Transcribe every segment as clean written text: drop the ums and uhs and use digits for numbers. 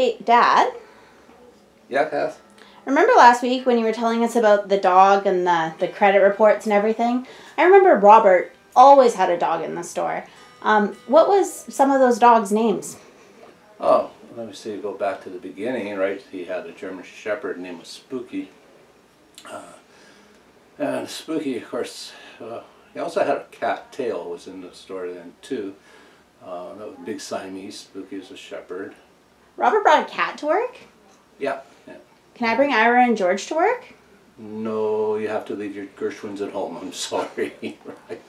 Hey, Dad, Yeah, Kath? remember last week when you were telling us about the dog and the credit reports and everything? I remember Robert always had a dog in the store. What was some of those dogs' names? Oh, let me see, go back to the beginning, right? He had a German Shepherd named Spooky. And Spooky, of course, he also had a cat. Tail was in the store then too. That was Big Siamese. Spooky was a Shepherd. Robert brought a cat to work? Yeah. Can I bring Ira and George to work? No, you have to leave your Gershwins at home. I'm sorry. Right?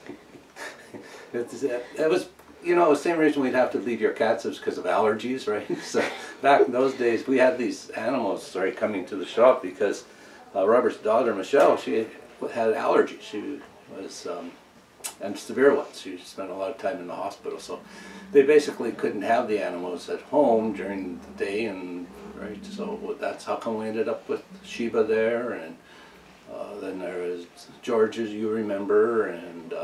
It was, the same reason we'd have to leave your cats is because of allergies, right? So back in those days, we had these animals, coming to the shop because Robert's daughter, Michelle, she had allergies. She was, and severe ones. She spent a lot of time in the hospital. So they basically couldn't have the animals at home during the day, and right, so that's how come we ended up with Sheba there, and then there was George, as you remember, and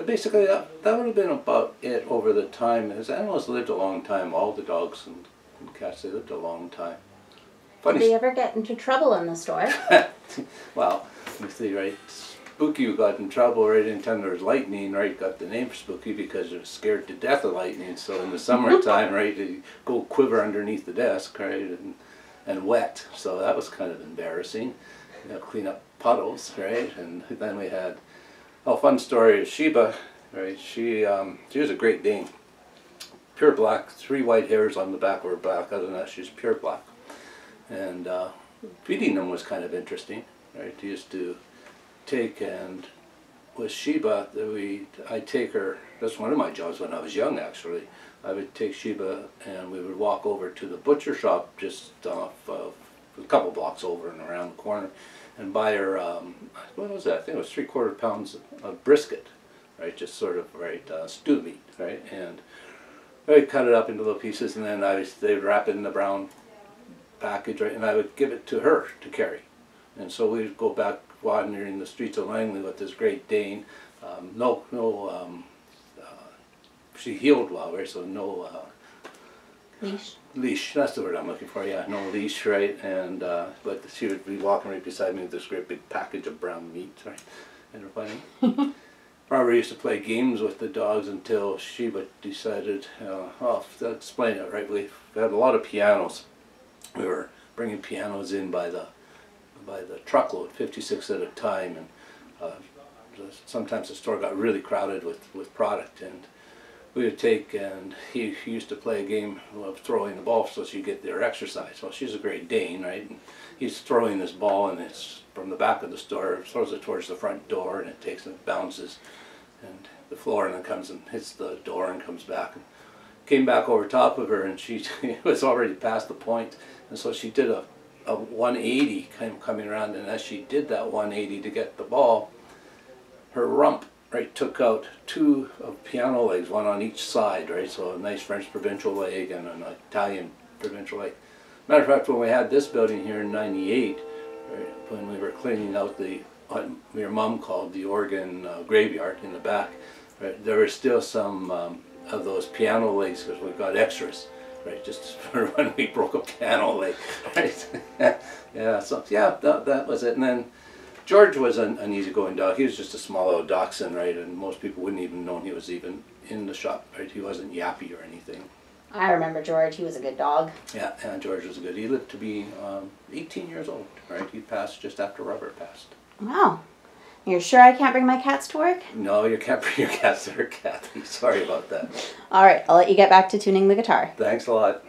basically that would have been about it over the time. His animals lived a long time. All the dogs and cats, they lived a long time. Did they ever get into trouble in the store? Well, let me see, right? Spooky got in trouble right anytime there was lightning, right? Got the name Spooky because he was scared to death of lightning. So in the summertime, right, he'd go quiver underneath the desk, right, and wet. So that was kind of embarrassing. Clean up puddles, right? And then we had, fun story of Sheba, right? She was a Great Dane, pure black, 3 white hairs on the back of her back. Other than that, she's pure black. And feeding them was kind of interesting, right? He used to take, and with Sheba, I'd take her, that's one of my jobs when I was young actually. I would take Sheba and we would walk over to the butcher shop just off a couple blocks over and around the corner and buy her, what was that? I think it was 3/4 pounds of brisket, right? Just sort of, right, stew meat, right? And I'd cut it up into little pieces, and then they would wrap it in the brown package, right? And I would give it to her to carry. And so we'd go back wandering the streets of Langley with this Great Dane. She healed well, right? So no Leash. Leash, that's the word I'm looking for. Yeah, no leash, right? And but she would be walking right beside me with this great big package of brown meat, right? And funny. Robert used to play games with the dogs until Sheba decided, I'll explain it, right? We had a lot of pianos. We were bringing pianos in by the truckload, 56 at a time, and sometimes the store got really crowded with product, and we would take, and he used to play a game of throwing the ball so she'd get their exercise. Well, she's a Great Dane, right? And he's throwing this ball, and it's from the back of the store, throws it towards the front door, and it takes and bounces and the floor, and then comes and hits the door and comes back. And came back over top of her, and she was already past the point, and so she did a 180 kind of coming around, and as she did that 180 to get the ball, her rump, right, took out 2 of piano legs, one on each side, right? So a nice French provincial leg and an Italian provincial leg. Matter of fact, when we had this building here in '98, right, when we were cleaning out what your mom called the organ graveyard in the back, right, there were still some of those piano legs because we got extras, right, just for when we broke a piano leg, right? Yeah, so yeah, that was it. And then George was an easygoing dog. He was just a small little dachshund, right, and most people wouldn't even know he was even in the shop, right? He wasn't yappy or anything. I remember George. He was a good dog. Yeah, and George was good. He lived to be 18 years old, right? He passed just after Robert passed. Wow. You're sure I can't bring my cats to work? No, you can't bring your cats there, Kathy. Sorry about that. All right, I'll let you get back to tuning the guitar. Thanks a lot.